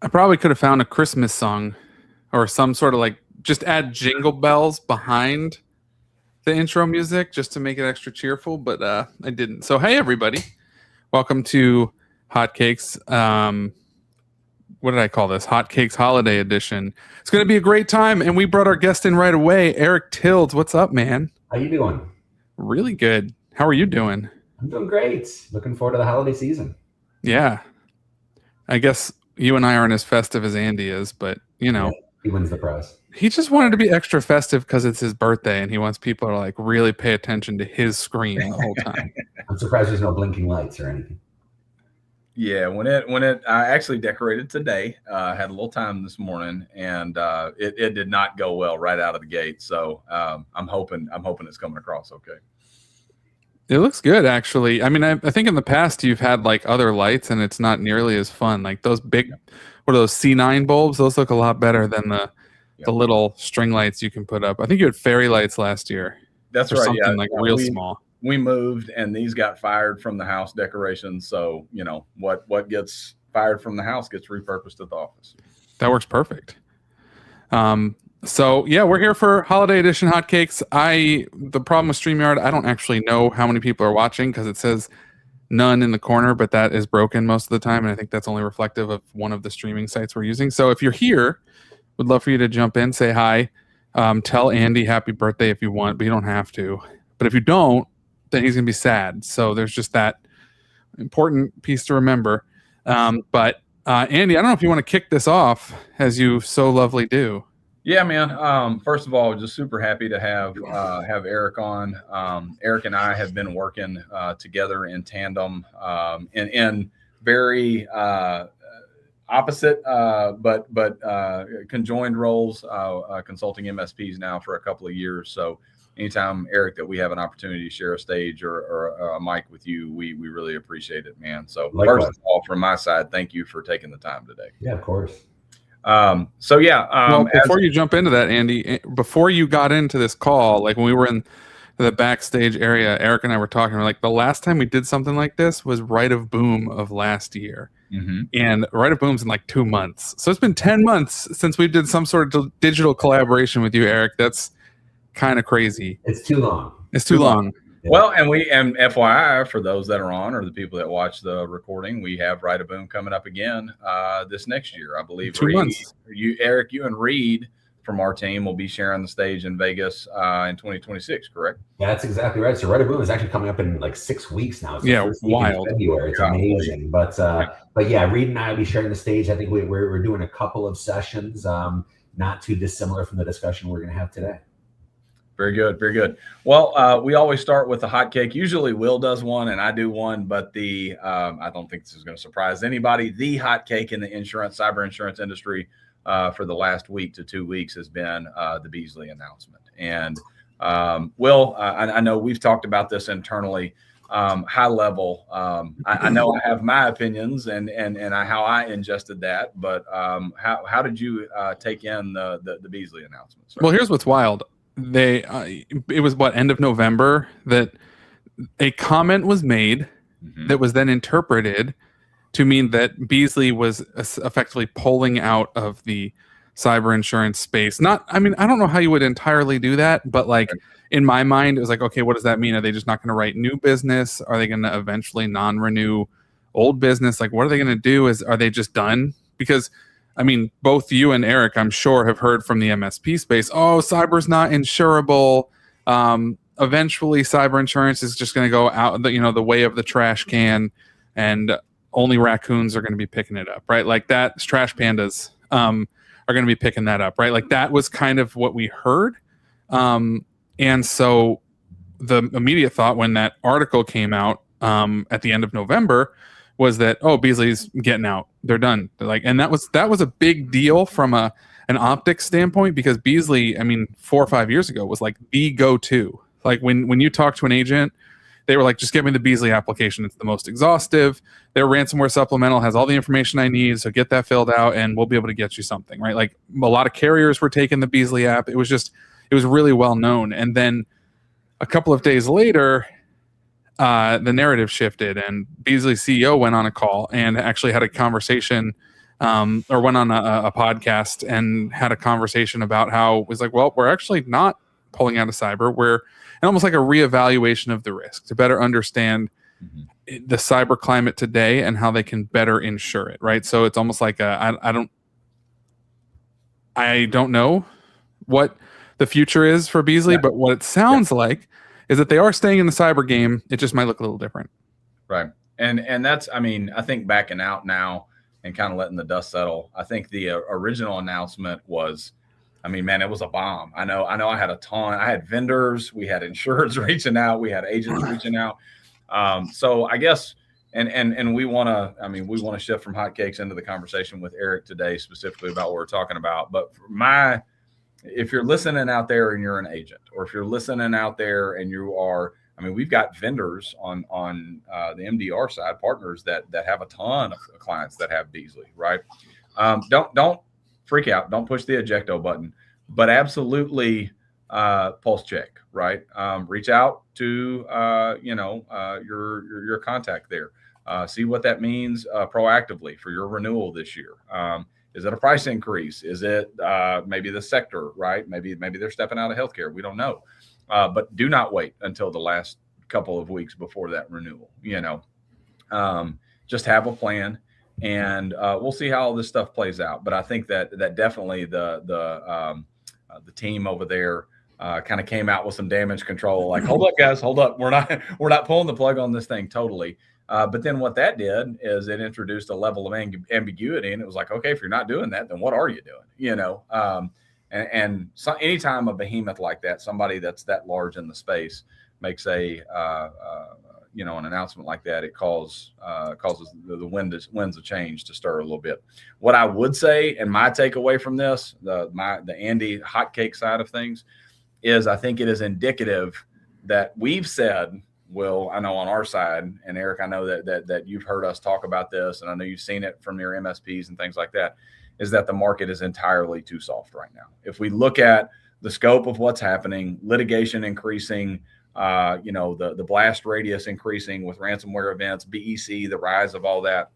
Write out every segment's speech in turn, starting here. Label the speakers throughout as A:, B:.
A: I probably could have found a Christmas song or some sort of like just add jingle bells behind the intro music just to make it extra cheerful, but I didn't. So hey everybody, welcome to Hotcakes. What did I call this? Hotcakes Holiday Edition. It's going to be a great time, and we brought our guest in right away, Eric Tilds. What's up, man?
B: How you doing?
A: Really good. How are you doing?
B: I'm doing great. Looking forward to the holiday season.
A: Yeah. I guess you and I aren't as festive as Andy is, but, you know.
B: Yeah, he wins the prize.
A: He just wanted to be extra festive because it's his birthday, and he wants people to, like, really pay attention to his screen the whole time.
B: I'm surprised there's no blinking lights or anything.
C: Yeah, I actually decorated today, had a little time this morning, and it did not go well right out of the gate. So I'm hoping it's coming across okay.
A: It looks good, actually. I mean, I think in the past you've had like other lights, and it's not nearly as fun. Like those big, what are those C9 bulbs? Those look a lot better than the little string lights you can put up. I think you had fairy lights last year.
C: That's right.
A: Something like real small.
C: We moved and these got fired from the house decorations. So, you know, what gets fired from the house gets repurposed at the office.
A: That works perfect. So yeah, we're here for Holiday Edition Hotcakes. The problem with StreamYard, I don't actually know how many people are watching because it says none in the corner, but that is broken most of the time. And I think that's only reflective of one of the streaming sites we're using. So if you're here, would love for you to jump in, say hi, tell Andy happy birthday if you want, but you don't have to. But if you don't, then he's going to be sad. So there's just that important piece to remember. But Andy, I don't know if you want to kick this off as you so lovely do.
C: Yeah, man. First of all, just super happy to have Eric on. Eric and I have been working together in tandem in very opposite but conjoined roles, consulting MSPs now for a couple of years. So anytime, Eric, that we have an opportunity to share a stage or a mic with you, we really appreciate it, man. So
B: likewise.
C: First of all, from my side, thank you for taking the time today.
B: Yeah, of course.
A: Well, before you jump into that, Andy, before you got into this call, like when we were in the backstage area, Eric and I were talking, we're like, the last time we did something like this was Right of Boom of last year. Mm-hmm. And Right of Boom's in like 2 months. So it's been 10 months since we did some sort of digital collaboration with you, Eric. That's kind of crazy.
B: It's too long.
A: It's too long.
C: Yeah. Well, and FYI for those that are on or the people that watch the recording, we have Right of Boom coming up again this next year, I believe.
A: 2 months.
C: Eric, you and Reed from our team will be sharing the stage in Vegas in 2026, correct?
B: Yeah, that's exactly right. So Right of Boom is actually coming up in like 6 weeks now.
A: Yeah, wild.
B: February. It's amazing. But yeah, Reed and I will be sharing the stage. I think we're doing a couple of sessions, not too dissimilar from the discussion we're going to have today.
C: Very good. Very good. Well, we always start with the hot cake. Usually Will does one and I do one, but I don't think this is going to surprise anybody. The hot cake in the cyber insurance industry for the last week to 2 weeks has been the Beasley announcement. And Will, I know we've talked about this internally, high level. I know I have my opinions and how I ingested that, but how did you take in the Beasley announcement?
A: Well, here's what's wild. It was end of November that a comment was made that was then interpreted to mean that Beasley was effectively pulling out of the cyber insurance space. I don't know how you would entirely do that, but like in my mind, it was like, okay, what does that mean? Are they just not going to write new business? Are they going to eventually non-renew old business? Like, what are they going to do? Are they just done? Because I mean, both you and Eric, I'm sure, have heard from the MSP space, oh, cyber's not insurable. Eventually, cyber insurance is just going to go out the way of the trash can, and only raccoons are going to be picking it up, right? Like that, trash pandas are going to be picking that up, right? Like that was kind of what we heard. And so the immediate thought when that article came out at the end of November was that, oh, Beasley's getting out. They're done. And that was a big deal from an optics standpoint, because Beasley, 4 or 5 years ago was like the go-to. Like when you talk to an agent, they were like, just give me the Beasley application. It's the most exhaustive. Their ransomware supplemental has all the information I need. So get that filled out and we'll be able to get you something, right? Like a lot of carriers were taking the Beasley app. It was really well known. And then a couple of days later, the narrative shifted and Beasley's CEO went on a call and actually had a conversation or went on a podcast and had a conversation about how it was like, well, we're actually not pulling out of cyber. We're almost like a reevaluation of the risk to better understand the cyber climate today and how they can better insure it. Right. So it's almost like I don't know what the future is for Beasley, but what it sounds like is that they are staying in the cyber game. It just might look a little different.
C: Right. And that's, I mean, I think backing out now and kind of letting the dust settle. I think the original announcement was, I mean, man, it was a bomb. I know I had a ton. I had vendors, we had insurers reaching out, we had agents reaching out. So I guess, and we want to shift from Hotcakes into the conversation with Eric today, specifically about what we're talking about. But if you're listening out there and you're an agent, or if you're listening out there and you are, I mean, we've got vendors on the MDR side, partners that have a ton of clients that have Beasley, right? Don't freak out. Don't push the ejecto button, but absolutely pulse check, right? Reach out to your contact there. See what that means proactively for your renewal this year. Is it a price increase? Is it maybe the sector, right? Maybe they're stepping out of healthcare. We don't know. But do not wait until the last couple of weeks before that renewal. Just have a plan, and we'll see how all this stuff plays out. But I think that definitely the team over there kind of came out with some damage control. Like, hold up, guys, hold up. We're not pulling the plug on this thing totally. But then what that did is it introduced a level of ambiguity, and it was like, okay, if you're not doing that, then what are you doing? And so anytime a behemoth like that, somebody that's that large in the space, makes an announcement like that, it causes the winds of change to stir a little bit. What I would say, and my takeaway from this, the Andy Hotcake side of things, is I think it is indicative that we've said, Will, I know on our side, and Eric, I know that you've heard us talk about this, and I know you've seen it from your MSPs and things like that, is that the market is entirely too soft right now. If we look at the scope of what's happening, litigation increasing, the blast radius increasing with ransomware events, BEC, the rise of all that,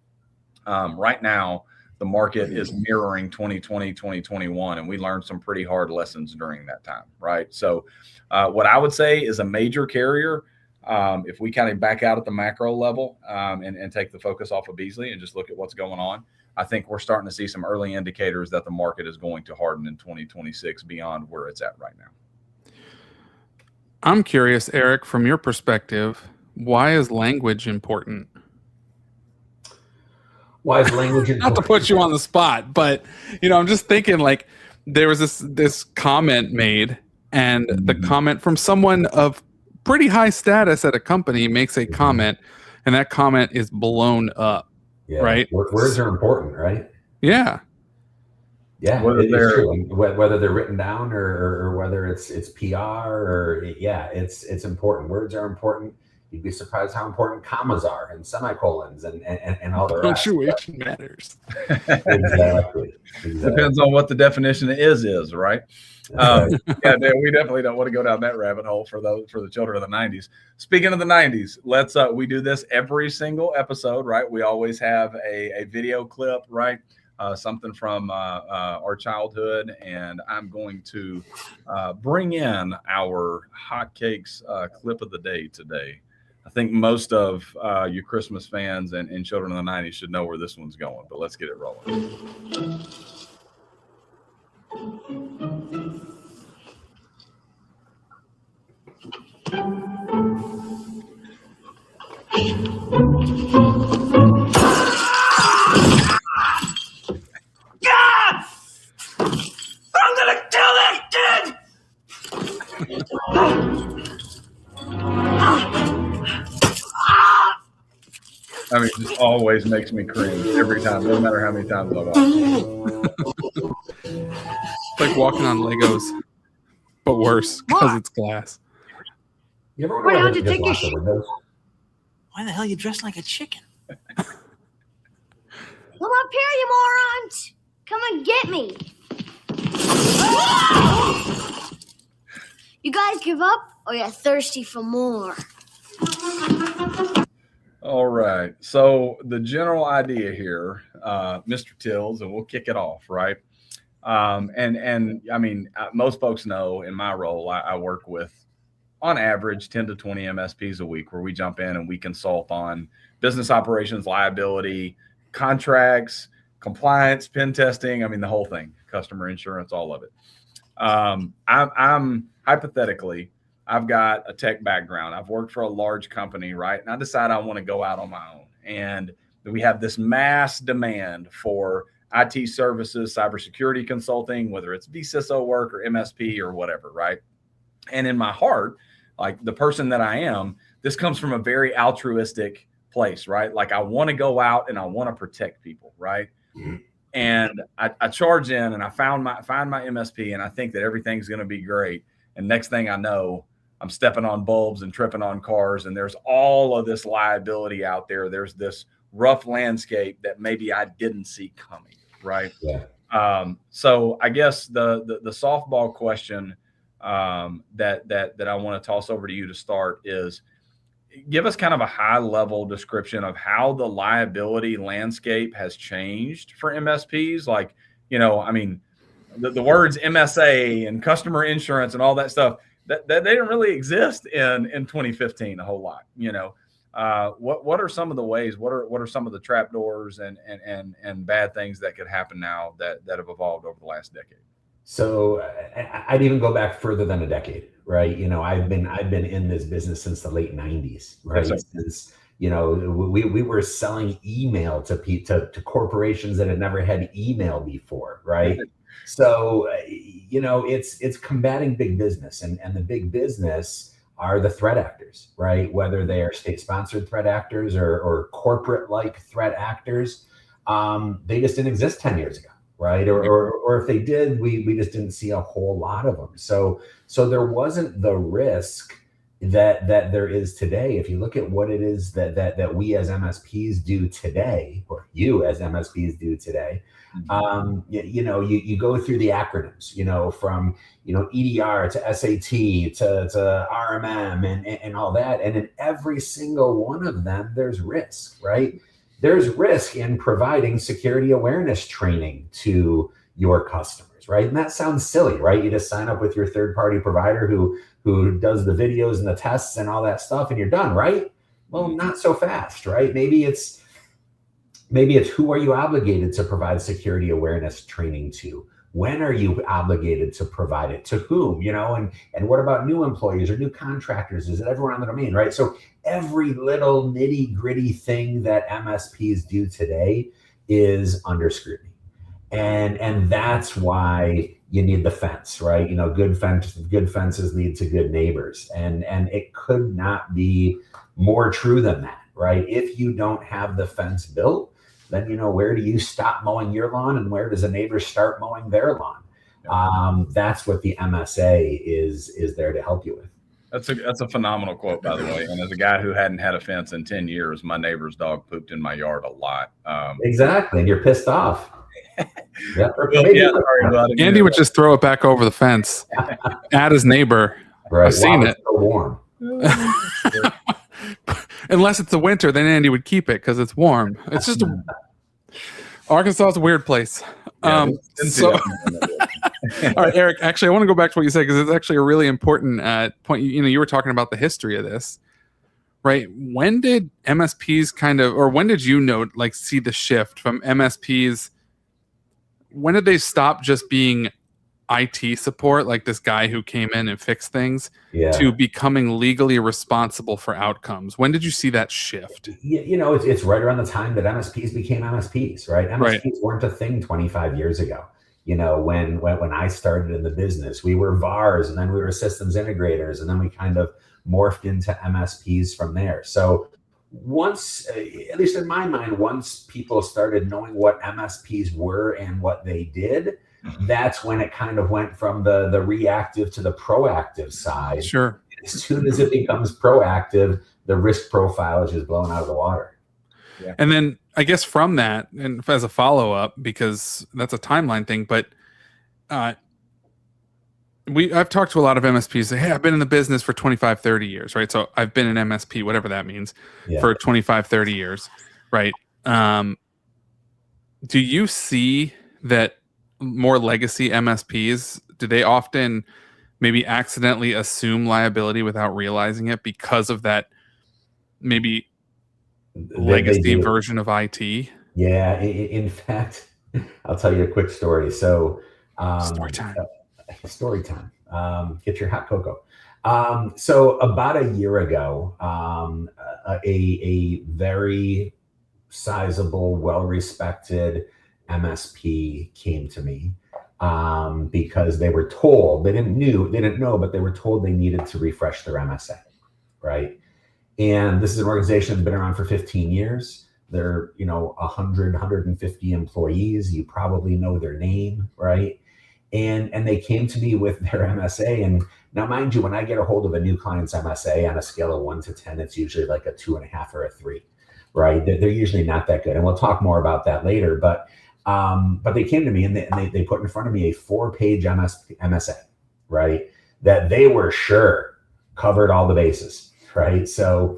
C: right now, the market is mirroring 2020, 2021, and we learned some pretty hard lessons during that time, right? So what I would say is a major carrier, if we kind of back out at the macro level and take the focus off of Beasley and just look at what's going on, I think we're starting to see some early indicators that the market is going to harden in 2026 beyond where it's at right now.
A: I'm curious, Eric, from your perspective, why is language important?
B: Why is language important?
A: Not to put you on the spot, but I'm just thinking, like, there was this comment made, and the comment from someone of pretty high status at a company makes a comment, and that comment is blown up.
B: Yeah.
A: Right.
B: Words are important, right?
A: Yeah.
B: Yeah. Whether they're written down or whether it's PR or it's important. Words are important. You'd be surprised how important commas are and semicolons and all the rest.
A: Punctuation matters.
B: Exactly.
C: Depends on what the definition is, right? We definitely don't want to go down that rabbit hole for the children of the 90s. Speaking of the 90s, let's we do this every single episode, right? We always have a video clip, right? Something from our childhood, and I'm going to bring in our Hotcakes clip of the day today. I think most of you Christmas fans and children of the 90s should know where this one's going, but let's get it rolling.
D: I'm gonna kill that kid!
C: I mean, it just always makes me cringe every time, no matter how many times I watch it.
A: It's like walking on Legos, but worse because it's glass.
B: You ever wonder
D: to take your shit?
E: Why the hell are you dressed like a chicken?
D: Come up here, you morons! Come and get me! You guys give up, or you're thirsty for more?
C: All right. So the general idea here, Mr. Tilds, and we'll kick it off, right? And I mean, most folks know in my role, I work with, on average, 10 to 20 MSPs a week, where we jump in and we consult on business operations, liability, contracts, compliance, pen testing. I mean, the whole thing, customer insurance, all of it. I'm hypothetically, I've got a tech background. I've worked for a large company, right? And I decide I want to go out on my own. And we have this mass demand for IT services, cybersecurity consulting, whether it's vCISO work or MSP or whatever, right? And in my heart, like the person that I am, this comes from a very altruistic place, right? Like I want to go out and I want to protect people, right? Mm-hmm. And I charge in and I find my MSP and I think that everything's going to be great. And next thing I know, I'm stepping on bulbs and tripping on cars, and there's all of this liability out there. There's this rough landscape that maybe I didn't see coming, right? Yeah. So I guess the softball question that I want to toss over to you to start is, give us kind of a high level description of how the liability landscape has changed for MSPs. Like, you know, I mean, the words MSA and customer insurance and all that stuff, that they didn't really exist in 2015 a whole lot. You know, what are some of the ways? What are some of the trapdoors and bad things that could happen now that have evolved over the last decade?
B: So I'd even go back further than a decade, right? You know, I've been in this business since the late 90s, right? Yes, since, you know, we were selling email to corporations that had never had email before, right? So, you know, it's combating big business, and the big business are the threat actors, right? Whether they are state-sponsored threat actors or corporate-like threat actors, they just didn't exist 10 years ago. Right. Or if they did, we just didn't see a whole lot of them. So there wasn't the risk that there is today. If you look at what it is that we as MSPs do today, or you as MSPs do today, you know, you go through the acronyms, you know, from, you know, EDR to SAT to RMM and all that. And in every single one of them, there's risk, right? There's risk in providing security awareness training to your customers, right? And that sounds silly, right? You just sign up with your third-party provider who does the videos and the tests and all that stuff, and you're done, right? Well, not so fast, right? Maybe it's who are you obligated to provide security awareness training to? When are you obligated to provide it? To whom? You know, and what about new employees or new contractors? Is it everyone on the domain, right? So every little nitty gritty thing that MSPs do today is under scrutiny. And that's why you need the fence, right? You know, good fences lead to good neighbors. And it could not be more true than that, right? If you don't have the fence built, then, you know, where do you stop mowing your lawn and where does a neighbor start mowing their lawn? That's what the MSA is there to help you with.
C: That's a phenomenal quote, by the way. And as a guy who hadn't had a fence in 10 years, my neighbor's dog pooped in my yard a lot.
B: Exactly. And you're pissed off.
A: Yeah, Andy would just throw it back over the fence at his neighbor.
B: Right.
A: I've seen it.
B: So warm.
A: Unless it's the winter, then Andy would keep it because it's warm. It's just Arkansas is a weird place. All right, Eric, actually, I want to go back to what you said because it's actually a really important point. You know, you were talking about the history of this, right? When did MSPs or when did you see the shift from MSPs? When did they stop just being IT support, like this guy who came in and fixed things, to becoming legally responsible for outcomes? When did you see that shift?
B: You know, it's right around the time that MSPs became MSPs, right? MSPs weren't a thing 25 years ago. You know, when I started in the business, we were VARs, and then we were systems integrators, and then we kind of morphed into MSPs from there. So once, at least in my mind, once people started knowing what MSPs were and what they did, that's when it kind of went from the reactive to the proactive side.
A: Sure.
B: As soon as it becomes proactive, the risk profile is just blown out of the water.
A: Yeah. And then I guess from that, and as a follow-up, because that's a timeline thing, but I've talked to a lot of MSPs say, hey, I've been in the business for 25, 30 years, right? So I've been an MSP, whatever that means, for 25, 30 years, right? Do you see that more legacy MSPs, do they often maybe accidentally assume liability without realizing it because of that maybe legacy version of IT?
B: Yeah. In fact, I'll tell you a quick story. So story time. Get your hot cocoa. So about a year ago, a very sizable, well-respected MSP came to me because they were told, they didn't know, but they were told they needed to refresh their MSA, right? And this is an organization that's been around for 15 years. They're, 100, 150 employees. You probably know their name, right? And they came to me with their MSA. And now, mind you, when I get a hold of a new client's MSA on a scale of 1 to 10, it's usually like a 2.5 or a 3, right? They're usually not that good. And we'll talk more about that later. But they came to me and they put in front of me a 4-page MSA, right? That they were sure covered all the bases, right? So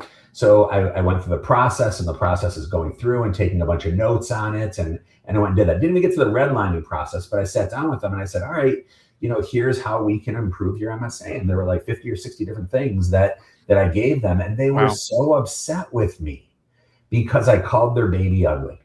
B: I went through the process, and the process is going through and taking a bunch of notes on it. And I went and did that. Didn't even get to the redlining process, but I sat down with them and I said, all right, here's how we can improve your MSA. And there were like 50 or 60 different things that I gave them. And they were so upset with me because I called their baby ugly,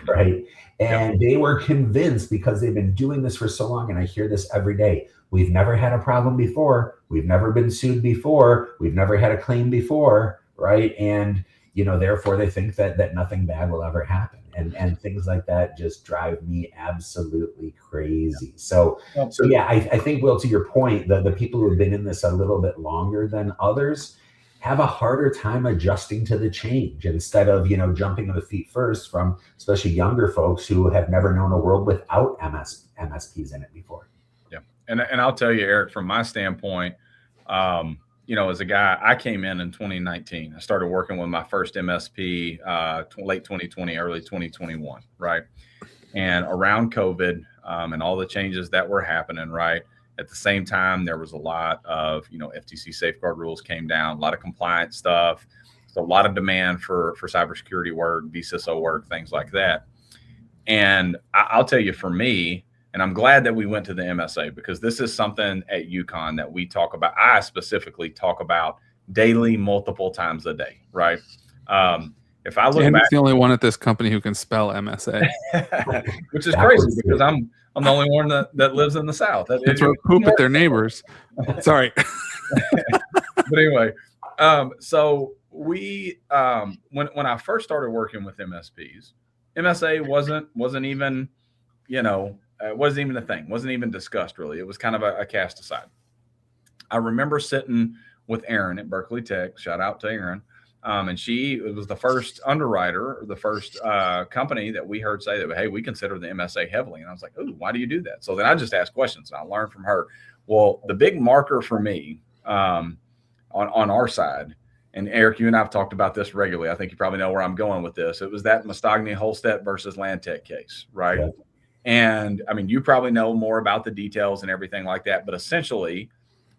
B: right? And they were convinced, because they've been doing this for so long, and I hear this every day, we've never had a problem before. We've never been sued before. We've never had a claim before, right? And, therefore they think that nothing bad will ever happen. And things like that just drive me absolutely crazy. So yeah, I think, Will, to your point, the people who have been in this a little bit longer than others have a harder time adjusting to the change, instead of, jumping on the feet first, from especially younger folks who have never known a world without MSPs in it before. Yeah.
C: And I'll tell you, Eric, from my standpoint, as a guy, I came in 2019. I started working with my first MSP late 2020, early 2021, right? And around COVID and all the changes that were happening, right? At the same time, there was a lot of, FTC safeguard rules came down, a lot of compliance stuff, so a lot of demand for cybersecurity work, vCISO work, things like that. And I'll tell you, for me, and I'm glad that we went to the MSA, because this is something at UConn that we talk about. I specifically talk about daily, multiple times a day, right? If I look back,
A: the only one at this company who can spell MSA,
C: which is crazy, because I'm the only one that lives in the South.
A: That's where poop at their neighbors. Sorry.
C: But anyway, so we when I first started working with MSPs, MSA wasn't even, it wasn't even a thing, wasn't even discussed really. It was kind of a cast aside. I remember sitting with Erin at Berkeley Tech. Shout out to Erin. And she was the first underwriter, or the first company that we heard say that, hey, we consider the MSA heavily. And I was like, oh, why do you do that? So then I just asked questions and I learned from her. Well, the big marker for me on our side, and Eric, you and I have talked about this regularly. I think you probably know where I'm going with this. It was that Mastagni-Holstedt versus Landtech case, right? Yeah. And I mean, you probably know more about the details and everything like that. But essentially,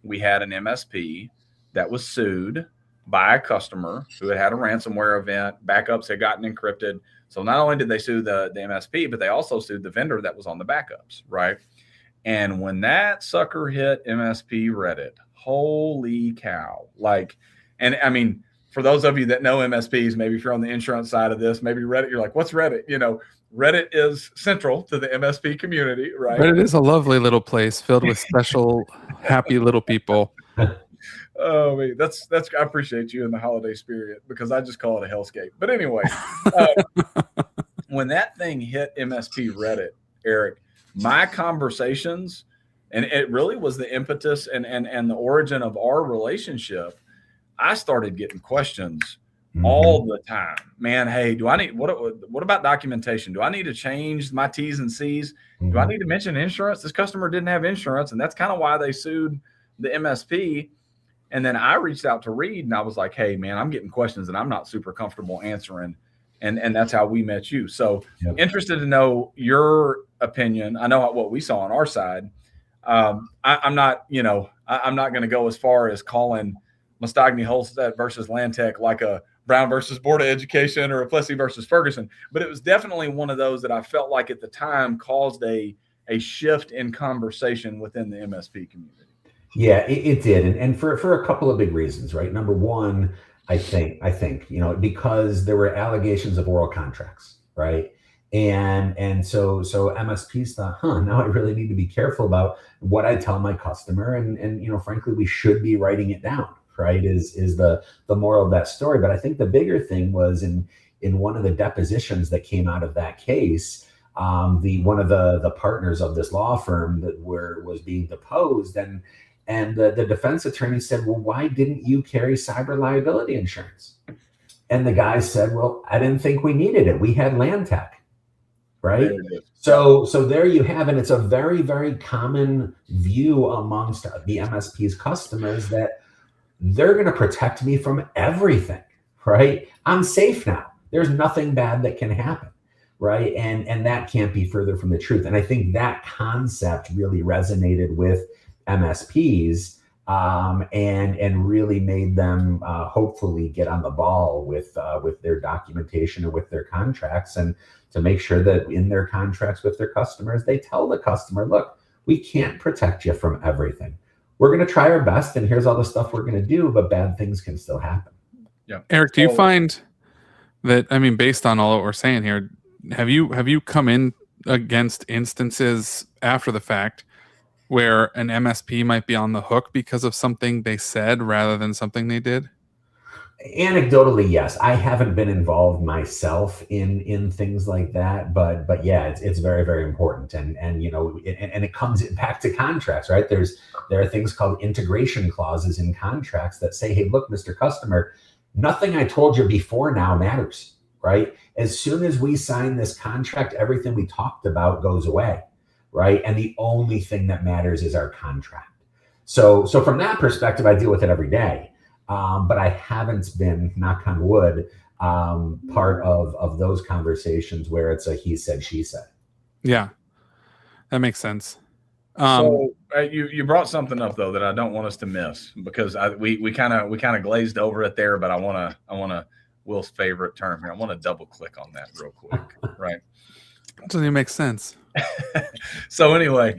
C: we had an MSP that was sued by a customer who had a ransomware event. Backups had gotten encrypted. So not only did they sue the MSP, but they also sued the vendor that was on the backups, right? And when that sucker hit MSP Reddit, holy cow. And I mean, for those of you that know MSPs, maybe if you're on the insurance side of this, maybe Reddit, you're like, what's Reddit? Reddit is central to the MSP community, right?
A: Reddit is a lovely little place filled with special, happy little people.
C: Oh, man, that's I appreciate you in the holiday spirit, because I just call it a hellscape. But anyway, when that thing hit MSP Reddit, Eric, my conversations, and it really was the impetus and the origin of our relationship, I started getting questions all the time. Man, hey, do I need what about documentation? Do I need to change my T's and C's? Do I need to mention insurance? This customer didn't have insurance, and that's kind of why they sued the MSP. And then I reached out to Reed and I was like, hey, man, I'm getting questions that I'm not super comfortable answering. And that's how we met you. So interested to know your opinion. I know what we saw on our side. I'm not, I'm not going to go as far as calling Mustagny Holstead versus Landtech like a Brown versus Board of Education or a Plessy versus Ferguson, but it was definitely one of those that I felt like at the time caused a shift in conversation within the MSP community.
B: Yeah, it did, and for a couple of big reasons, right? Number one, I think because there were allegations of oral contracts, right? And so MSPs thought, now I really need to be careful about what I tell my customer, and frankly, we should be writing it down, right? Is the moral of that story. But I think the bigger thing was in one of the depositions that came out of that case, one of the partners of this law firm that was being deposed, and the defense attorney said, well, why didn't you carry cyber liability insurance? And the guy said, well, I didn't think we needed it. We had Landtech, right? So there you have it. It's a very, very common view amongst the MSP's customers that they're going to protect me from everything, right? I'm safe now. There's nothing bad that can happen, right? And that can't be further from the truth. And I think that concept really resonated with MSPs and really made them hopefully get on the ball with their documentation and with their contracts, and to make sure that in their contracts with their customers, they tell the customer, look, we can't protect you from everything. We're going to try our best, and here's all the stuff we're going to do, but bad things can still happen.
C: Yeah.
A: Eric, do you find that, based on all that we're saying here, have you come in against instances after the fact where an MSP might be on the hook because of something they said rather than something they did?
B: Anecdotally, yes. I haven't been involved myself in things like that, but yeah, it's very, very important. And it comes back to contracts, right? There are things called integration clauses in contracts that say, hey, look, Mr. Customer, nothing I told you before now matters, right? As soon as we sign this contract, everything we talked about goes away, right? And the only thing that matters is our contract. So from that perspective, I deal with it every day. But I haven't been, knock on wood, part of those conversations where it's a he said, she said.
A: Yeah, that makes sense.
C: So you brought something up though that I don't want us to miss, because we kind of glazed over it there, but I want to Will's favorite term here. I want to double click on that real quick, right?
A: That doesn't even make sense.
C: So anyway,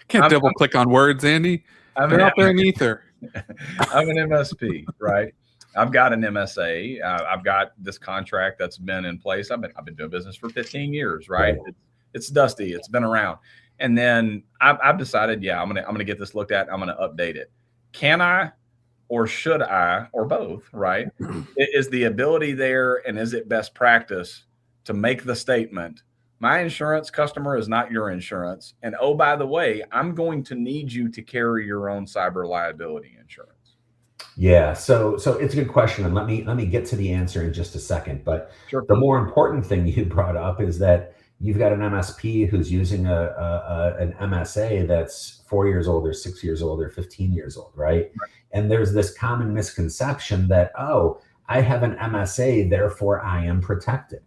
A: can't double click on words, Andy. They're out there in ether.
C: I'm an MSP, right? I've got an MSA. I've got this contract that's been in place. I've been doing business for 15 years, right? It's dusty. It's been around. And then I've decided, I'm gonna get this looked at. I'm gonna update it. Can I, or should I, or both? Right? Is the ability there, and is it best practice to make the statement, my insurance customer is not your insurance, and oh, by the way, I'm going to need you to carry your own cyber liability insurance?
B: Yeah, so it's a good question, and let me get to the answer in just a second. But sure. The more important thing you brought up is that you've got an MSP who's using an MSA that's 4 years old or 6 years old or 15 years old, right? And there's this common misconception that, oh, I have an MSA, therefore I am protected.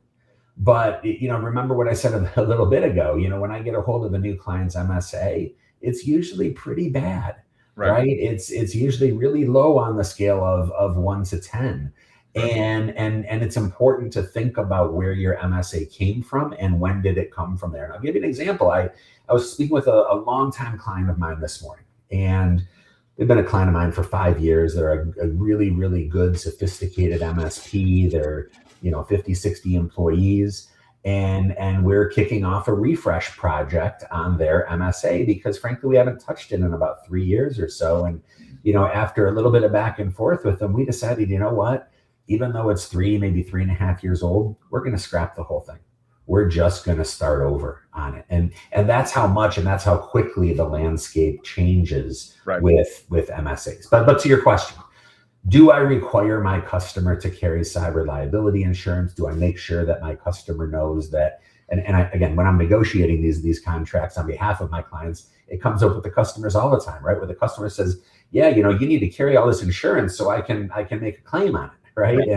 B: But, remember what I said a little bit ago, when I get a hold of a new client's MSA, it's usually pretty bad, right? It's usually really low on the scale of 1 to 10. And it's important to think about where your MSA came from and when did it come from there. And I'll give you an example. I was speaking with a longtime client of mine this morning, and they've been a client of mine for 5 years. They're a really, really good, sophisticated MSP. They're 50, 60 employees. And we're kicking off a refresh project on their MSA because frankly, we haven't touched it in about 3 years or so. And, after a little bit of back and forth with them, we decided, you know what, even though it's 3, maybe 3.5 years old, we're going to scrap the whole thing. We're just going to start over on it. And that's how much, and that's how quickly the landscape changes with MSAs. But to your question, do I require my customer to carry cyber liability insurance? Do I make sure that my customer knows that? And again, when I'm negotiating these contracts on behalf of my clients, it comes up with the customers all the time, right? Where the customer says, yeah, you need to carry all this insurance so I can make a claim on it, right?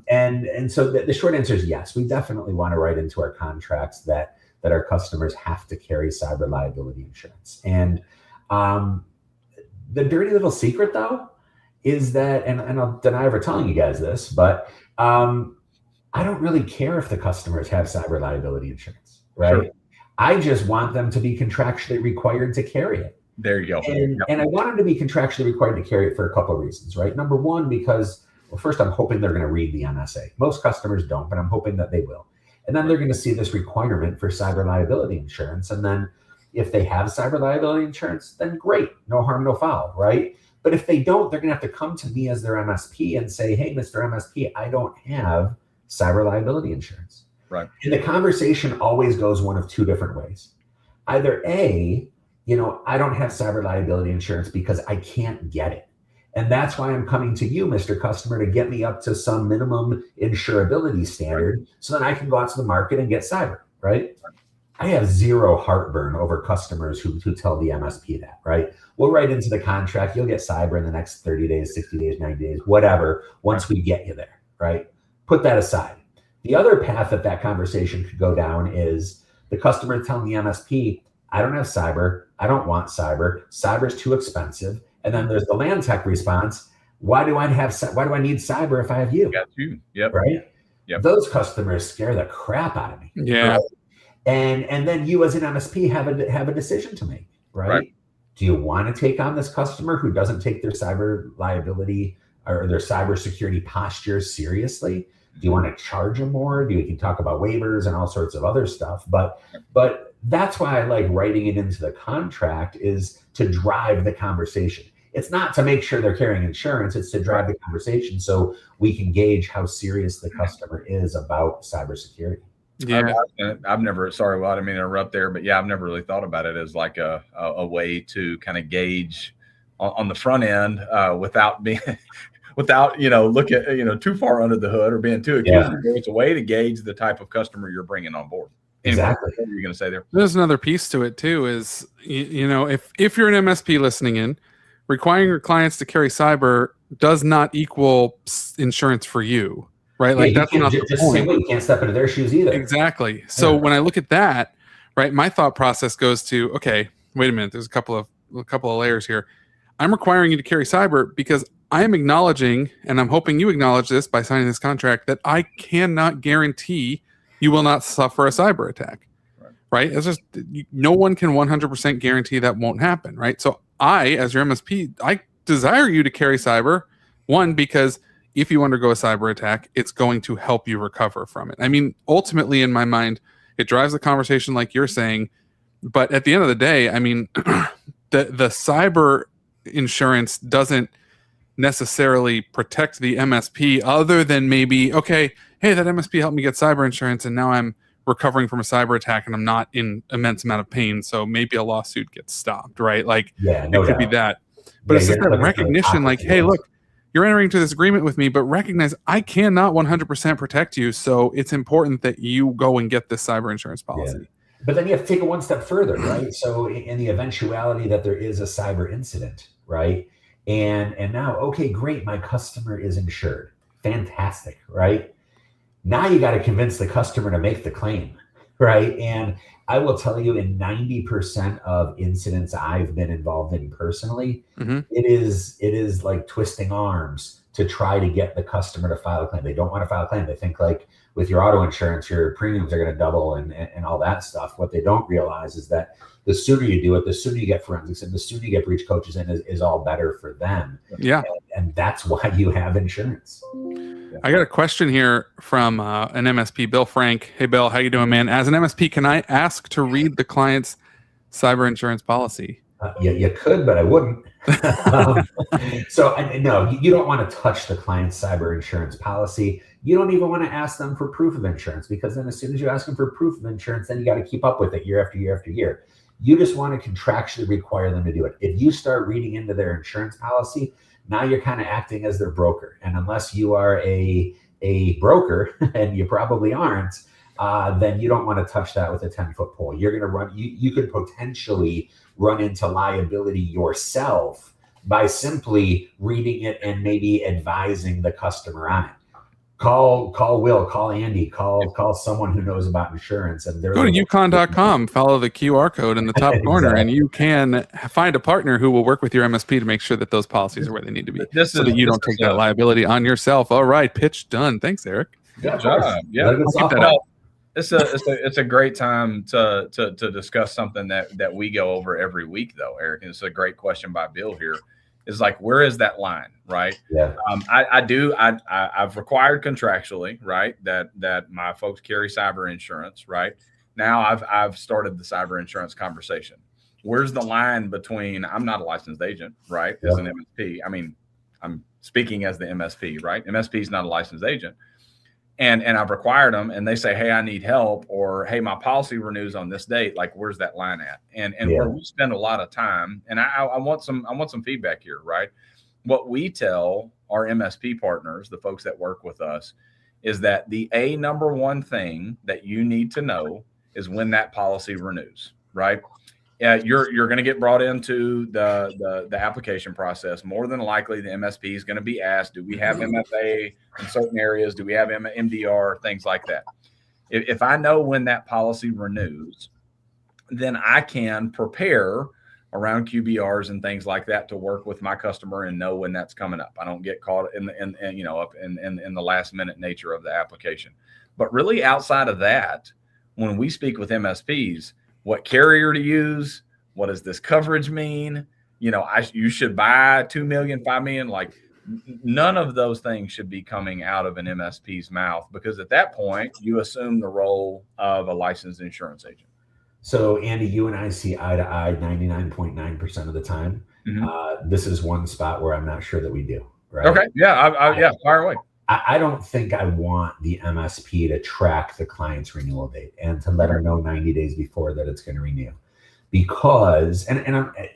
B: And so the short answer is yes. We definitely want to write into our contracts that that our customers have to carry cyber liability insurance. And the dirty little secret, though, is that, and I'll deny ever telling you guys this, but I don't really care if the customers have cyber liability insurance, right? Sure. I just want them to be contractually required to carry it.
C: There you go.
B: And I want them to be contractually required to carry it for a couple of reasons, right? Number one, because, well, first, I'm hoping they're going to read the MSA. Most customers don't, but I'm hoping that they will. And then they're going to see this requirement for cyber liability insurance. And then if they have cyber liability insurance, then great, no harm, no foul, right? But if they don't, they're going to have to come to me as their MSP and say, hey, Mr. MSP, I don't have cyber liability insurance.
C: Right.
B: And the conversation always goes one of two different ways. Either A, I don't have cyber liability insurance because I can't get it. And that's why I'm coming to you, Mr. Customer, to get me up to some minimum insurability standard so that I can go out to the market and get cyber, right? I have zero heartburn over customers who tell the MSP that, right? We'll write into the contract, you'll get cyber in the next 30 days, 60 days, 90 days, whatever, once we get you there, right? Put that aside. The other path that conversation could go down is the customer telling the MSP, I don't have cyber, I don't want cyber, cyber's too expensive. And then there's the land tech response. Why do I need cyber if I have you?
C: Got you. Yep.
B: Right.
C: Yep.
B: Those customers scare the crap out of me.
A: Yeah.
B: Right? And then you as an MSP have a decision to make. Right. Do you want to take on this customer who doesn't take their cyber liability or their cybersecurity posture seriously? Do you want to charge them more? You can talk about waivers and all sorts of other stuff. But that's why I like writing it into the contract, is to drive the conversation. It's not to make sure they're carrying insurance. It's to drive the conversation so we can gauge how serious the customer is about cybersecurity.
A: Yeah,
C: I've never, sorry, well, I didn't mean to interrupt there, but yeah, I've never really thought about it as like a way to kind of gauge on the front end without being, without, look at, too far under the hood or being too accusatory. Yeah. It's a way to gauge the type of customer you're bringing on board. Anyway,
B: exactly.
C: What were you going to say there?
A: There's another piece to it too, is, if you're an MSP listening in, requiring your clients to carry cyber does not equal insurance for you, right? Like that's not the point.
B: You can't step into their shoes either.
A: Exactly. So when I look at that, right, my thought process goes to, okay, wait a minute. There's a couple of layers here. I'm requiring you to carry cyber because I am acknowledging, and I'm hoping you acknowledge this by signing this contract, that I cannot guarantee you will not suffer a cyber attack. Right? It's just, no one can 100% guarantee that won't happen, right? So I, as your MSP, I desire you to carry cyber, one, because if you undergo a cyber attack, it's going to help you recover from it. I mean, ultimately, in my mind, it drives the conversation like you're saying, but at the end of the day, I mean, the cyber insurance doesn't necessarily protect the MSP other than maybe, okay, hey, that MSP helped me get cyber insurance and now I'm recovering from a cyber attack and I'm not in immense amount of pain, so maybe a lawsuit gets stopped, right? Like, it could be that. But it's just that recognition, like, hey, look, you're entering into this agreement with me, but recognize I cannot 100% protect you, so it's important that you go and get this cyber insurance policy.
B: Yeah. But then you have to take it one step further, right? So in the eventuality that there is a cyber incident, right? And now, okay, great, my customer is insured. Fantastic, right? Now you got to convince the customer to make the claim, right? And I will tell you, in 90% of incidents I've been involved in personally, it is like twisting arms to try to get the customer to file a claim. They don't want to file a claim. They think like with your auto insurance, your premiums are going to double and all that stuff. What they don't realize is that the sooner you do it, the sooner you get forensics and the sooner you get breach coaches in is all better for them.
A: Yeah.
B: And that's why you have insurance.
A: I got a question here from an MSP, Bill Frank. Hey, Bill, how you doing, man? As an MSP, can I ask to read the client's cyber insurance policy?
B: You could, but I wouldn't. No, you don't want to touch the client's cyber insurance policy. You don't even want to ask them for proof of insurance, because then as soon as you ask them for proof of insurance, then you got to keep up with it year after year after year. You just want to contractually require them to do it. If you start reading into their insurance policy, now you're kind of acting as their broker. And unless you are a broker, and you probably aren't, then you don't want to touch that with a 10-foot pole. You're going to run, you could potentially run into liability yourself by simply reading it and maybe advising the customer on it. Call Will, call Andy, call someone who knows about insurance. And
A: go to yukon.com, follow the QR code in the top corner, and you can find a partner who will work with your MSP to make sure that those policies are where they need to be, so that you don't take that liability on yourself. All right, pitch done. Thanks, Eric.
C: Good job. Yeah, it's a great time to discuss something that we go over every week, though, Eric. And it's a great question by Bill here. Is like, where is that line, right?
B: Yeah.
C: I've required contractually, right, that my folks carry cyber insurance, right? Now I've started the cyber insurance conversation. Where's the line between, I'm not a licensed agent, right? As an MSP. I mean, I'm speaking as the MSP, right? MSP is not a licensed agent. And I've required them, and they say, hey, I need help, or hey, my policy renews on this date. Like, where's that line at? And where we spend a lot of time, and I want some feedback here, right? What we tell our MSP partners, the folks that work with us, is that the number one thing that you need to know is when that policy renews, right? You're going to get brought into the application process. More than likely, the MSP is going to be asked, do we have MFA in certain areas? Do we have MDR? Things like that. If I know when that policy renews, then I can prepare around QBRs and things like that to work with my customer and know when that's coming up. I don't get caught in the last minute nature of the application. But really, outside of that, when we speak with MSPs, what carrier to use, what does this coverage mean? You should buy 2 million, 5 million. Like, none of those things should be coming out of an MSP's mouth, because at that point you assume the role of a licensed insurance agent.
B: So Andy, you and I see eye to eye 99.9% of the time. This is one spot where I'm not sure that we do. Right?
C: Okay. Yeah. Fire away.
B: I don't think I want the MSP to track the client's renewal date and to let her know 90 days before that it's going to renew, because, and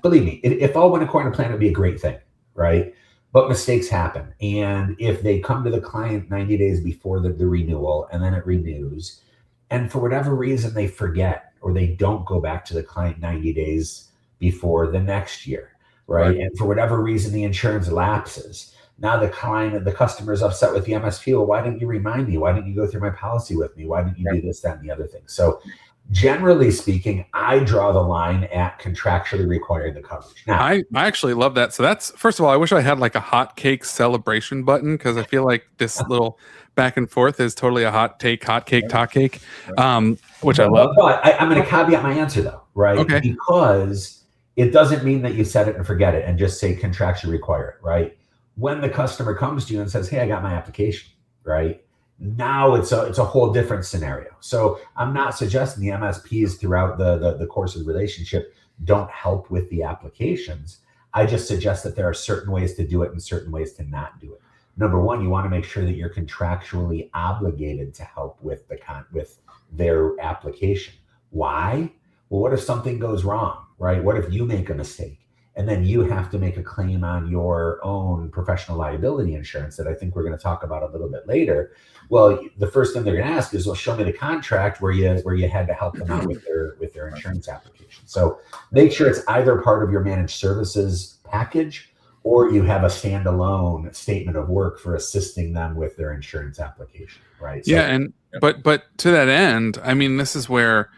B: believe me, if all went according to plan, it'd be a great thing, right? But mistakes happen. And if they come to the client 90 days before the renewal, and then it renews, and for whatever reason they forget, or they don't go back to the client 90 days before the next year, right? And for whatever reason, the insurance lapses. Now the customer is upset with the MSP. Well, why didn't you remind me? Why didn't you go through my policy with me? Why didn't you do this, that, and the other thing? So generally speaking, I draw the line at contractually requiring the coverage. Now,
A: I actually love that. So that's, first of all, I wish I had like a Hotcakes celebration button, because I feel like this little back and forth is totally a hotcake, which I love.
B: But I'm going to caveat my answer though, right?
A: Okay.
B: Because it doesn't mean that you set it and forget it and just say contractually require it, right? When the customer comes to you and says, hey, I got my application, right? Now it's a whole different scenario. So I'm not suggesting the MSPs throughout the course of the relationship don't help with the applications. I just suggest that there are certain ways to do it and certain ways to not do it. Number one, you want to make sure that you're contractually obligated to help with their application. Why? Well, what if something goes wrong, right? What if you make a mistake? And then you have to make a claim on your own professional liability insurance that I think we're going to talk about a little bit later. Well, the first thing they're going to ask is, well, show me the contract where you had to help them out with their insurance application. So make sure it's either part of your managed services package, or you have a standalone statement of work for assisting them with their insurance application, right? So,
A: yeah, but to that end, I mean, this is where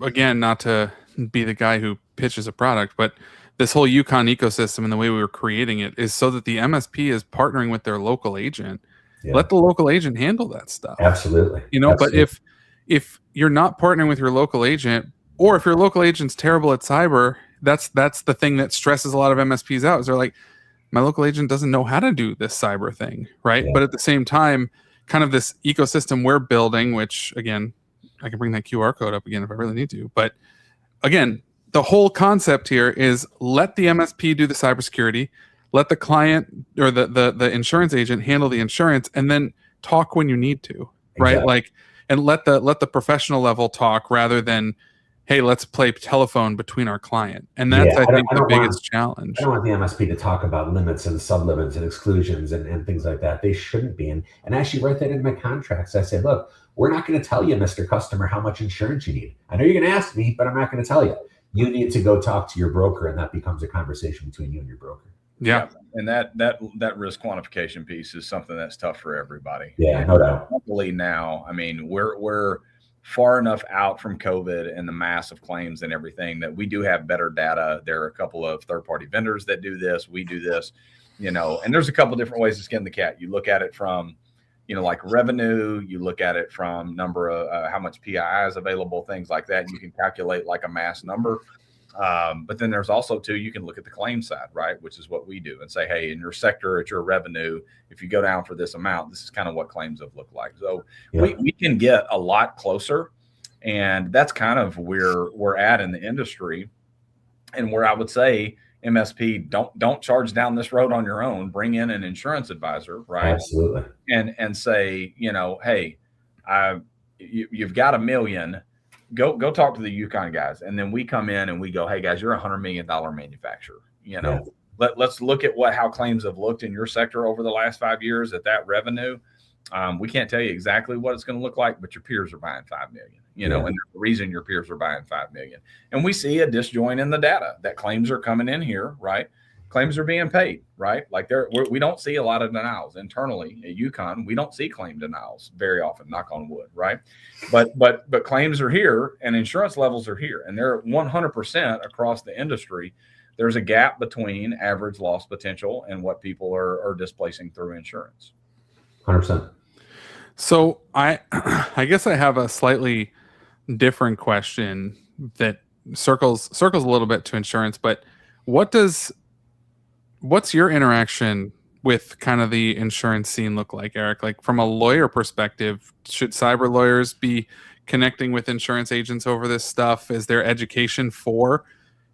A: again, not to be the guy who pitches a product, but this whole Yukon ecosystem and the way we were creating it is so that the MSP is partnering with their local agent. Yeah. Let the local agent handle that stuff.
B: Absolutely.
A: But if you're not partnering with your local agent, or if your local agent's terrible at cyber, that's the thing that stresses a lot of MSPs out. Is they're like, my local agent doesn't know how to do this cyber thing, right? Yeah. But at the same time, kind of this ecosystem we're building, which again, I can bring that QR code up again if I really need to. But again, the whole concept here is let the MSP do the cybersecurity, let the client or the insurance agent handle the insurance, and then talk when you need to, right? Exactly. Like, and let the professional level talk rather than, hey, let's play telephone between our client. And that's, I think, the biggest challenge.
B: I don't want the MSP to talk about limits and sublimits and exclusions and things like that. They shouldn't be. And actually write that in my contracts. I say, look, we're not going to tell you, Mr. Customer, how much insurance you need. I know you're going to ask me, but I'm not going to tell you. You need to go talk to your broker, and that becomes a conversation between you and your broker.
A: Yeah.
C: And that risk quantification piece is something that's tough for everybody.
B: Yeah, no doubt.
C: Luckily now, I mean, we're far enough out from COVID and the massive claims and everything that we do have better data. There are a couple of third-party vendors that do this. We do this, you know, and there's a couple different ways to skin the cat. You look at it from, you know, like revenue, you look at it from number of how much PII is available, things like that. You can calculate like a mass number. But then there's also too, you can look at the claim side, right? Which is what we do and say, hey, in your sector, at your revenue, if you go down for this amount, this is kind of what claims have looked like. So we can get a lot closer, and that's kind of where we're at in the industry, and where I would say MSP, don't charge down this road on your own. Bring in an insurance advisor, right?
B: Absolutely.
C: And say, you know, hey, you've got $1 million. Go talk to the Yukon guys, and then we come in and we go, hey guys, you're $100 million manufacturer. You know, let's look at how claims have looked in your sector over the last 5 years at that revenue. We can't tell you exactly what it's going to look like, but your peers are buying $5 million. You know, and the reason your peers are buying $5 million, and we see a disjoint in the data that claims are coming in here, right? Claims are being paid, right? Like we don't see a lot of denials internally at Yukon. We don't see claim denials very often, knock on wood, right? But claims are here, and insurance levels are here, and they're 100% across the industry. There's a gap between average loss potential and what people are displacing through insurance.
B: 100%.
A: So I guess I have a slightly different question that circles a little bit to insurance, but what's your interaction with kind of the insurance scene look like, Eric? Like from a lawyer perspective, should cyber lawyers be connecting with insurance agents over this stuff? Is there education for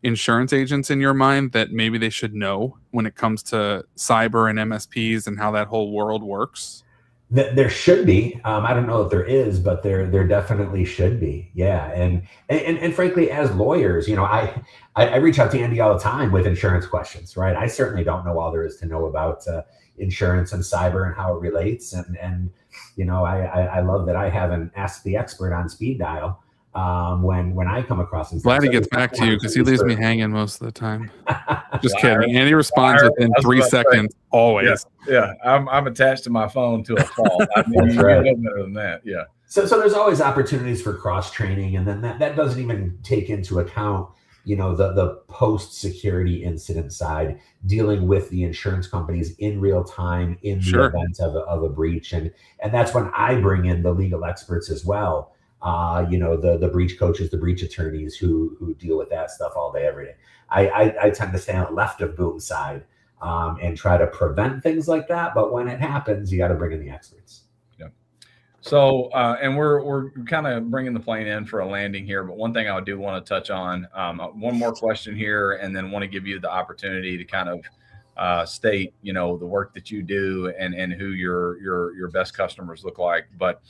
A: insurance agents in your mind that maybe they should know when it comes to cyber and MSPs and how that whole world works?
B: There should be. I don't know if there is, but there definitely should be. Yeah, and frankly, as lawyers, you know, I reach out to Andy all the time with insurance questions. Right, I certainly don't know all there is to know about insurance and cyber and how it relates. And you know, I love that I have an Ask the Expert on speed dial when I come across.
A: Glad he gets back to you because he leaves me hanging most of the time. Just kidding. And he responds within 3 seconds, always.
C: Yeah, I'm attached to my phone to a call. I mean,
B: That's right.
C: You know better than that. Yeah.
B: So there's always opportunities for cross training, and then that doesn't even take into account, you know, the post security incident side, dealing with the insurance companies in real time in the event of a breach, and that's when I bring in the legal experts as well. You know, the breach coaches, the breach attorneys who deal with that stuff all day, every day. I tend to stay on the left of boom side and try to prevent things like that. But when it happens, you got to bring in the experts.
C: Yeah. So, and we're kind of bringing the plane in for a landing here. But one thing I do want to touch on, one more question here, and then want to give you the opportunity to kind of state, you know, the work that you do and who your best customers look like. But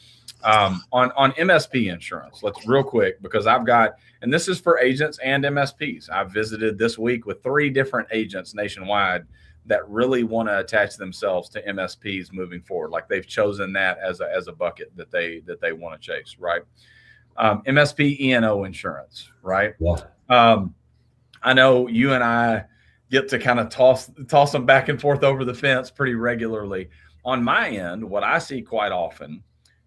C: on MSP insurance, let's real quick, because I've got, and this is for agents and MSPs. I've visited this week with 3 different agents nationwide that really want to attach themselves to MSPs moving forward. Like they've chosen that as a bucket that they want to chase, right? MSP E&O insurance, right?
B: Yeah.
C: I know you and I get to kind of toss them back and forth over the fence pretty regularly. On my end, what I see quite often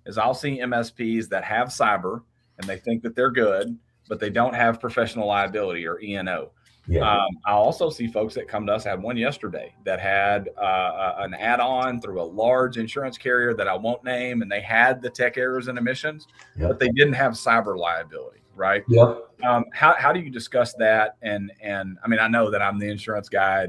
C: is I'll see MSPs that have cyber and they think that they're good, but they don't have professional liability or E&O.
B: Yeah.
C: I also see folks that come to us. I had one yesterday that had an add-on through a large insurance carrier that I won't name, and they had the tech errors and emissions, but they didn't have cyber liability, right?
B: Yep.
C: How do you discuss that? And I mean, I know that I'm the insurance guy,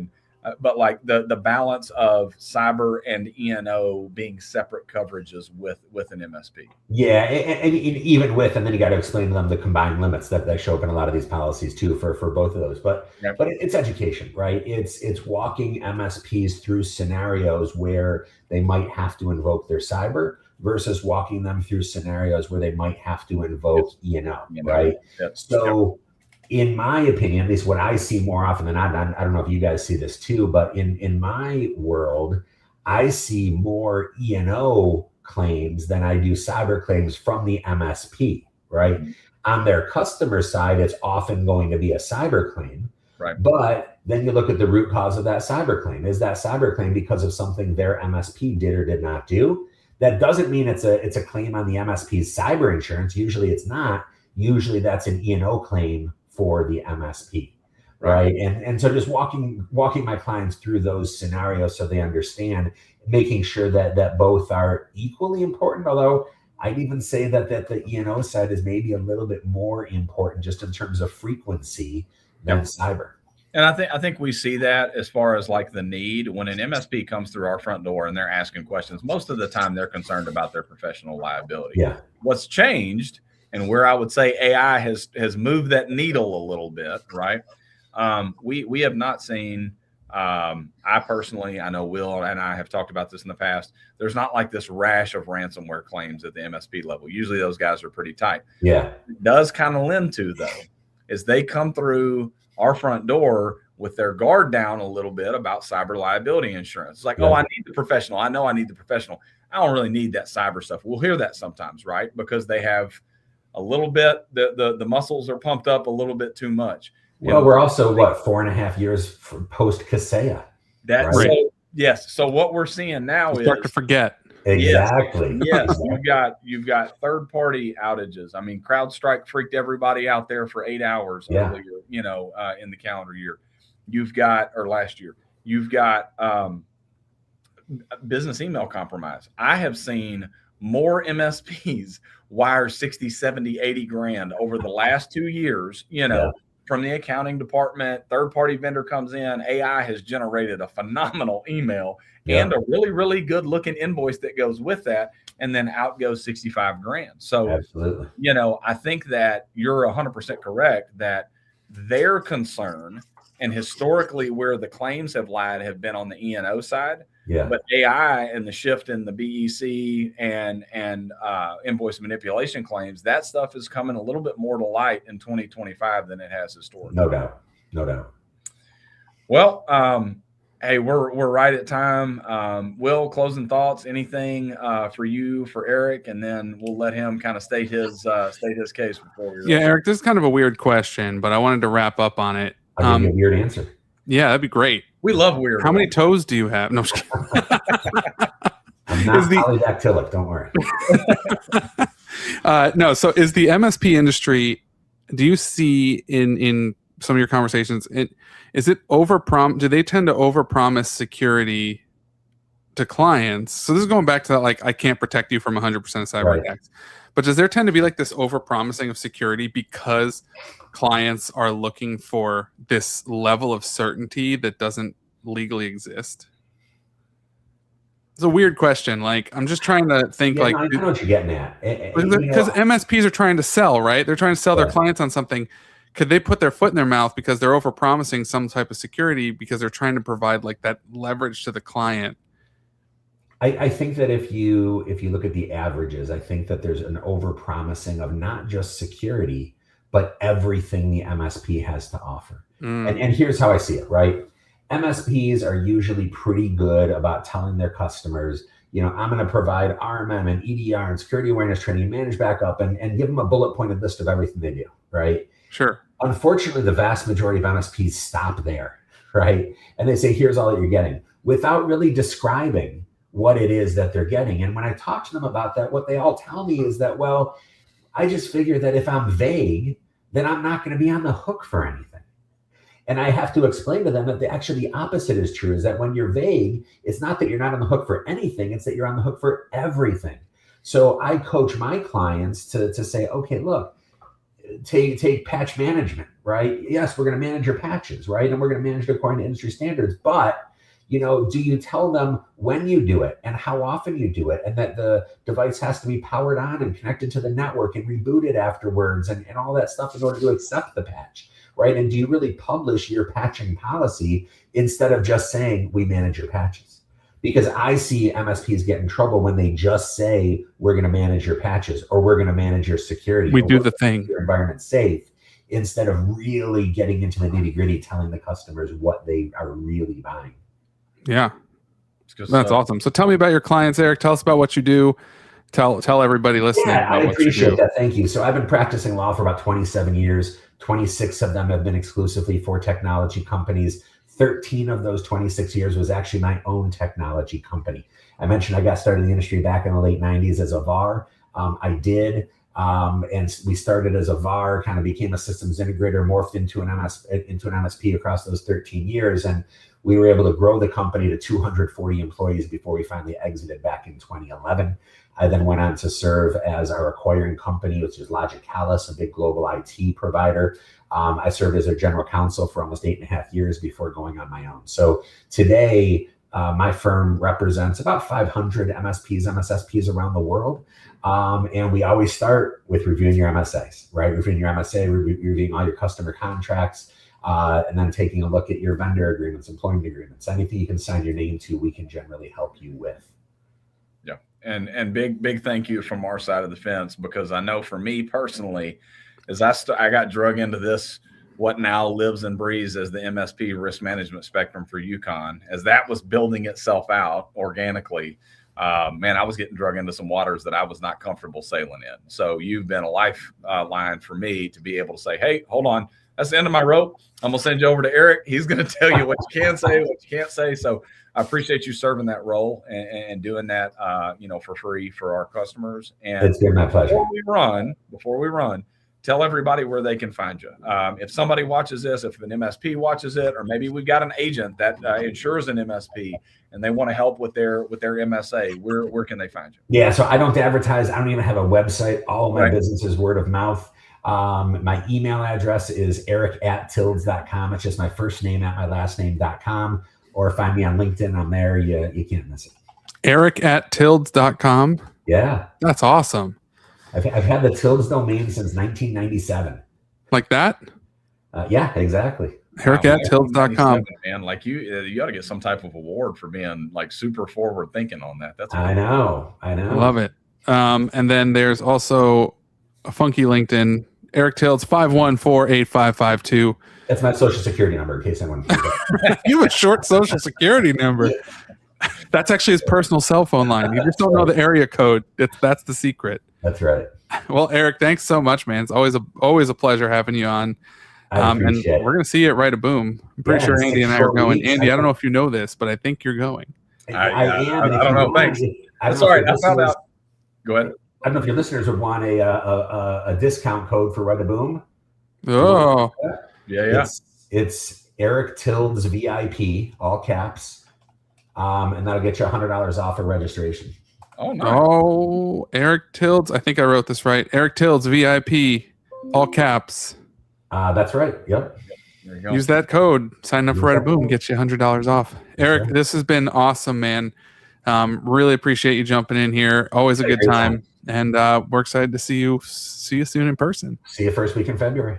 C: but like the balance of cyber and E&O being separate coverages with an MSP.
B: Yeah, and even with, and then you got to explain to them the combined limits that show up in a lot of these policies too for both of those. But it's education, right? It's walking MSPs through scenarios where they might have to invoke their cyber versus walking them through scenarios where they might have to invoke E&O, right? So in my opinion, at least what I see more often than not, I don't know if you guys see this too, but in my world, I see more E&O claims than I do cyber claims from the MSP, right? On their customer side, it's often going to be a cyber claim,
C: Right.
B: But then you look at the root cause of that cyber claim. Is that cyber claim because of something their MSP did or did not do? That doesn't mean it's a claim on the MSP's cyber insurance. Usually it's not. Usually that's an E&O claim for the MSP, right? And so just walking my clients through those scenarios so they understand, making sure that both are equally important, although I'd even say that the E&O side is maybe a little bit more important just in terms of frequency than cyber.
C: And I think we see that as far as like the need when an MSP comes through our front door and they're asking questions, most of the time they're concerned about their professional liability.
B: Yeah.
C: What's changed and where I would say AI has moved that needle a little bit, right? We have not seen, I personally, I know Will and I have talked about this in the past. There's not like this rash of ransomware claims at the MSP level. Usually those guys are pretty tight.
B: Yeah.
C: It does kind of lend to though, is they come through our front door with their guard down a little bit about cyber liability insurance. It's like, oh, I need the professional. I know I need the professional. I don't really need that cyber stuff. We'll hear that sometimes, right? Because they have a little bit, the muscles are pumped up a little bit too much.
B: Well, we're also 4.5 years post Kaseya.
C: That's
B: right?
C: So, yes. So what we're seeing now is
A: start to forget.
B: Exactly.
C: Yes. You've got third-party outages. I mean, CrowdStrike freaked everybody out there for 8 hours earlier, in the calendar year. You've got, or last year, you've got business email compromise. I have seen more MSPs wire 60, 70, 80 grand over the last 2 years, from the accounting department. Third-party vendor comes in. AI has generated a phenomenal email and a really, really good looking invoice that goes with that. And then out goes 65 grand. So,
B: absolutely.
C: I think that you're 100% correct that their concern and historically where the claims have lied have been on the E&O side.
B: Yeah.
C: But AI and the shift in the BEC and invoice manipulation claims, that stuff is coming a little bit more to light in 2025 than it has historically.
B: No doubt. No doubt.
C: Well, hey, we're right at time. Will, closing thoughts, anything for you, for Eric, and then we'll let him kind of state his case before we
A: Eric, this is kind of a weird question, but I wanted to wrap up on it.
B: I'll give you a weird answer.
A: Yeah, that'd be great.
C: We love weird.
A: How many toes do you have? No, I'm just kidding.
B: I'm not polydactylic, don't worry.
A: No, so is the MSP industry, do you see in some of your conversations, is it do they tend to overpromise security to clients? So this is going back to that, like, I can't protect you from 100% of cyber attacks. But does there tend to be like this overpromising of security because clients are looking for this level of certainty that doesn't legally exist? It's a weird question. Like, I'm just trying to think,
B: I know what you're getting at.
A: Because MSPs are trying to sell, right? They're trying to sell their clients on something. Could they put their foot in their mouth because they're overpromising some type of security because they're trying to provide like that leverage to the client?
B: I think that if you look at the averages, I think that there's an overpromising of not just security, but everything the MSP has to offer. And here's how I see it, right? MSPs are usually pretty good about telling their customers, I'm going to provide RMM and EDR and security awareness training, manage backup, and give them a bullet pointed list of everything they do, right?
A: Sure.
B: Unfortunately, the vast majority of MSPs stop there, right? And they say, here's all that you're getting, without really describing what it is that they're getting. And when I talk to them about that, what they all tell me is that, well, I just figure that if I'm vague, then I'm not going to be on the hook for anything. And I have to explain to them that actually the opposite is true, is that when you're vague, it's not that you're not on the hook for anything, it's that you're on the hook for everything. So I coach my clients to say, okay, look, take patch management, right? Yes, we're going to manage your patches, right? And we're going to manage it according to industry standards, but do you tell them when you do it and how often you do it, and that the device has to be powered on and connected to the network and rebooted afterwards and all that stuff in order to accept the patch, right? And do you really publish your patching policy instead of just saying we manage your patches? Because I see MSPs get in trouble when they just say we're going to manage your patches or we're going to manage your security.
A: We do the thing.
B: Your environment safe, instead of really getting into the nitty gritty, telling the customers what they are really buying.
A: Yeah, that's awesome. So tell me about your clients, Eric. Tell us about what you do. Tell everybody listening.
B: Yeah, I appreciate that. Thank you. So I've been practicing law for about 27 years. 26 of them have been exclusively for technology companies. 13 of those 26 years was actually my own technology company. I mentioned I got started in the industry back in the late 90s as a VAR. I did. And we started as a VAR, kind of became a systems integrator, morphed into an MSP across those 13 years. And we were able to grow the company to 240 employees before we finally exited back in 2011. I then went on to serve as our acquiring company, which is Logicalis, a big global IT provider. I served as their general counsel for almost 8.5 years before going on my own. So today, my firm represents about 500 MSPs, MSSPs around the world. And we always start with reviewing your MSAs, right? Reviewing your MSA, reviewing all your customer contracts, and then taking a look at your vendor agreements, employment agreements, anything you can sign your name to, we can generally help you with.
C: Yeah. And big thank you from our side of the fence, because I know for me personally, as I got drug into this, what now lives and breathes as the MSP risk management spectrum for UConn, as that was building itself out organically. Man, I was getting drug into some waters that I was not comfortable sailing in. So you've been a lifeline for me to be able to say, hey, hold on, that's the end of my rope. I'm going to send you over to Eric. He's going to tell you what you can say, what you can't say. So I appreciate you serving that role and doing that, for free for our customers. And
B: it's been my pleasure.
C: Before we run, tell everybody where they can find you. If somebody watches this, if an MSP watches it, or maybe we've got an agent that insures an MSP and they want to help with their MSA, where can they find you?
B: Yeah, so I don't advertise. I don't even have a website. All of my business is word of mouth. My email address is eric@tilds.com. It's just my first name at my last name.com. Or find me on LinkedIn. I'm there. You can't miss it.
A: Eric@tilds.com.
B: Yeah.
A: That's awesome.
B: I've had the Tilds domain since 1997.
A: Like that?
B: Yeah, exactly.
A: Eric@tilds.com.
C: Man, like you ought to get some type of award for being like super forward thinking on that. That's
B: I know.
A: I love it. And then there's also a funky LinkedIn, Eric Tilds 514-8552.
B: That's my social security number in case anyone forgets.
A: You have a short social security number. That's actually his personal cell phone line. You just don't know the area code. That's the secret.
B: That's right.
A: Well, Eric, thanks so much, man. It's always a pleasure having you on. And we're going to see you at Right a Boom. I'm pretty sure Andy and I are going. Andy, I don't know if you know this, but I think you're going.
B: I am.
C: I don't know. Thanks. That's all right. I found out. Go ahead.
B: I don't know if your listeners would want a discount code for Right a Boom.
A: Oh.
C: Yeah.
B: It's Eric Tilds VIP, all caps. And that'll get you $100 off of registration.
C: Oh, nice.
A: Oh, Eric Tilds. I think I wrote this right. Eric Tilds VIP, all caps.
B: That's right. Yep.
C: There you go.
A: Use that code. Sign up for Right a Boom. Get you $100 off. Eric, this has been awesome, man. Really appreciate you jumping in here. Always a good time. And we're excited to see you soon in person.
B: See you first week in February.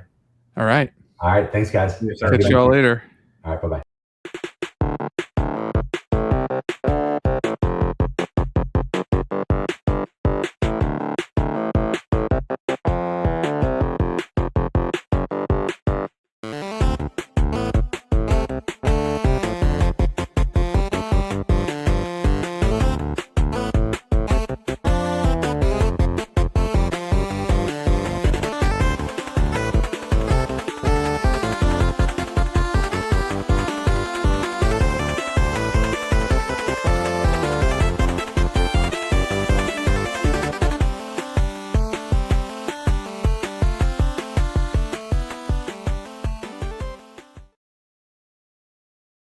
A: All right.
B: All right. Thanks, guys.
A: Catch you all later.
B: All right. Bye-bye.